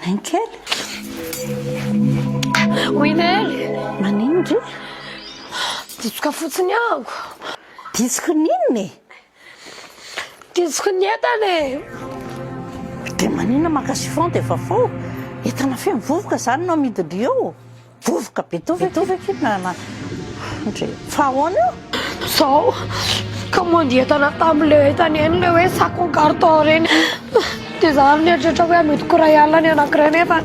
Ankely Oinely manindry disoka fotsiny ago disiko ninony disoko ny entany dia manina makasifon dia efa fo entana fe mivovoka zany no amidiny eo vovoka betovetovy akinana ndre fa ahoana io zao kamondy entana tamin'le entany eny le hoe sakon carton reny dia zany nietrrehetra hoe amidiko ray alina ny anankiray nefa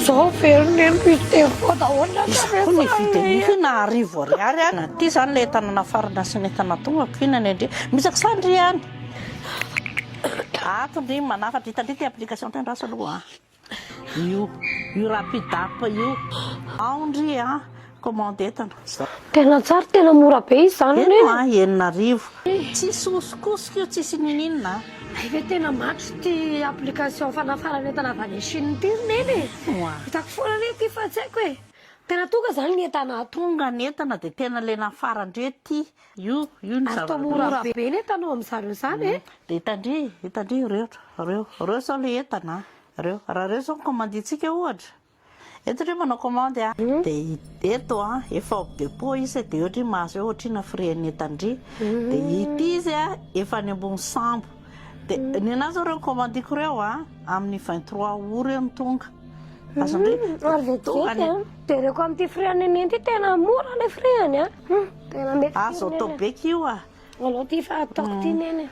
zao veriny eny pisy dahoana ko ny vidiny na arivo ariary ana ty zany le entana nafarana sy ny entana tonga koinany andre misaka sandry ihany atondry manafatra hitandrity application tendrasa aloha io rapidap io aondry a commande entana tena tsara tena mora be izy zany enina arivo tsisy osokosika io tsisy nininona ay ve tena matro ty application fanafarana entana avy any Chine ty neny hitako foana ne ty fa tsy haiko e tena tonga zany ny entana tonga ny entana dia tena le nafarandre ty io ny atao mora be ny entanao amin'izareo zany e dia hitandry reo zao le entana reo raha reo zao commandintsika ohatra eto ndre manao commande a dia eto a efa bepo izy dia ohatra mahazo hoe ohatrina frian'ny entandry dia ity izy a efa ny ambony sambo dia ny anazy zao reo commandiko reo a amin'ny 23 ora eo ny tonga azondre ary vetivety a dia reko amin'ity friany eny ty tena mora le friany a tena mety azo atao beky io a aloha ty fa ataoko ty neny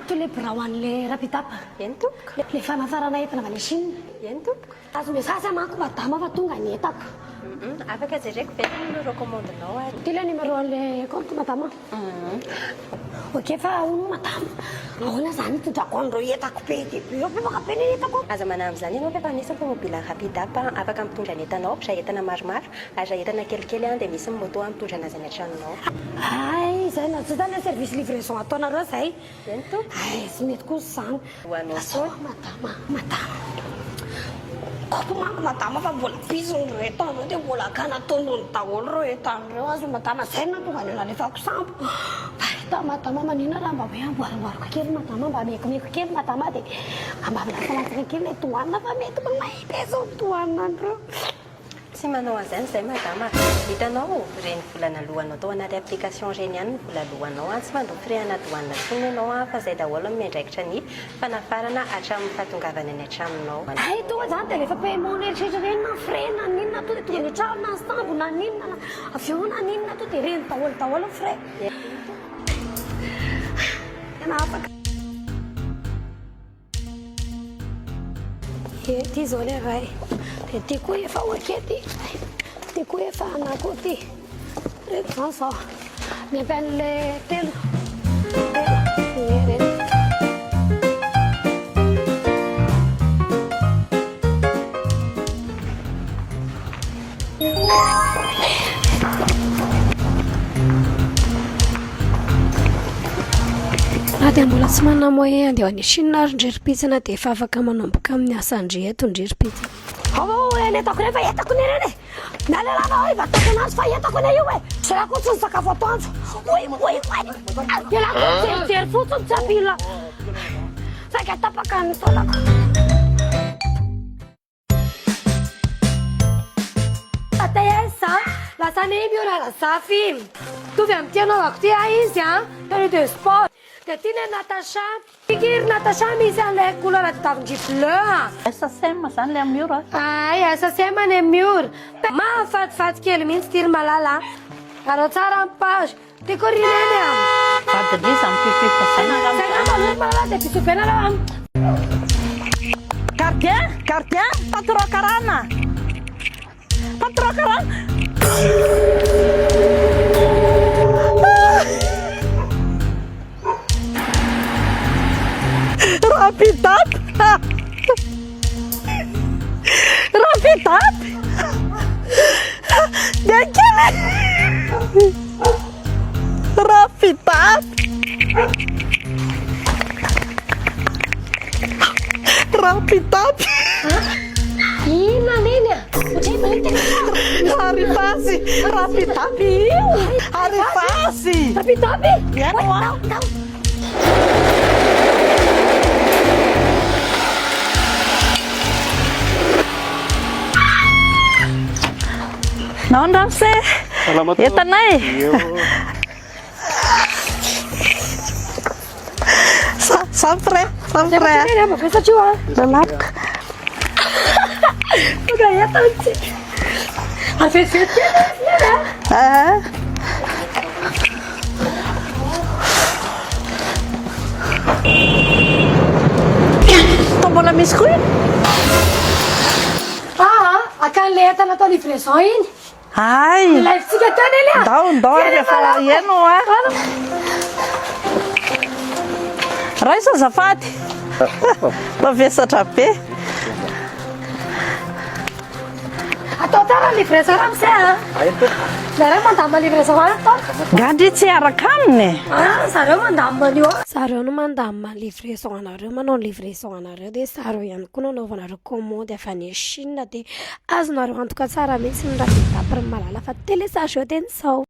to le birao an'le rapidapa eny tompoko le fanafarana entana avy any Chine eny tompoko azo mesasy manko madama fa tonga ny etako afaka jereko ve no recommandinao ary ty le numéro an'le compte madama ok fa ono madama ahoana zany tondrako an'ireo etako be dia be eo maka be ny etako aza manamo zany ianao fa nisy tomobile rapidapa afaka mitondra ny entanao raha entana maromaro ary raha entana kelikely any dia misy moto mitondra anazy any an-tranonao ay zay na tsy zany le service livraison ataonareo zay eny tompo ay sy mety kosa zany hoanao soa madama kopo manko madama fa mbola pisony reo etanreo dia mbola akana tondony daholo reo etanreo azo madama zay natonga ny nalefako sambo fa madama manina raha mba hoe amboaramboaraka kely madama mba mekomeko kely madama dia mba milasalasaka kely le tohanina fa mety mahita zao tohanina andreo tsy manao an'izany zay madama hitanao reny volana lohanao tao anaty application reny ihany ny vola lohanao a tsy mandao frais anadohanina tsony ianao a fa zay daholo miandraikitra ny fanafarana hatramin'ny fahatongavany any an-traminao ay tonga zany dia lefa paiement neritreritra reny na frais na ninona to dia tonga ny trano na sambo na ninona na avion na ninona to dia reny daholo frais tena afaka ty zao le ray dia ty koa efa okety ty koa efa anako ty reto zany zao miampy an'le telo reto raha dia mbola tsy manana moyen andeha any Chine ary ndreripitsana dia efa afaka manomboka amin'ny asandry eto ndreripitsana le etako rehefa etako ny reny e nalelava hoe vatako anazy fa etako ny io e zay kotsy ny sakafo atoandro elako mijery fotsiny tsy apila saika tapaka ny taolako atayesa lasa ny miorara zafy tovy amin'ity anaovako ty a izy a tenue de sport dia ty le Natasha pikiry Natasha misy an'ilay couleur tavindry bleu SSM zany le amin'ny ora ay SSM any amin'ny ora mahafatifaty kely mihitsy tiry malala arao tsara amin'ny page ty korineny a vadiliza mipipipa zay namalory malala dia pisopena aloha gardien patron karana rapidap dakele rapidap ina neny a Arifasy, rapidap io. Arifasy. Tosy! Tapi Yan o ah. Naon Ramse? Salamat po. Ito na eh. Iyo. Sampre. Ini apa bisa jual? Lalak. Udah ya tante. Hafiz ya. Ah. Tomou la biscuit? Akan lihat na to livresoin. Ai. Live siya to nila. Down, que fala yeno ah. Raisa Zafati. Pra ver essa chapé. Ato tara livreso ram sa. Dara man tamba livreso ha to. Gadi tiara kamne. Saro man tamba dio. Saro no man tamba livreso ana ro man non livreso ana ro de saro yan kuno no vana ro como de fani shinna de as no ro antuka sara mi sin rafita per malala fatele sa shoten so.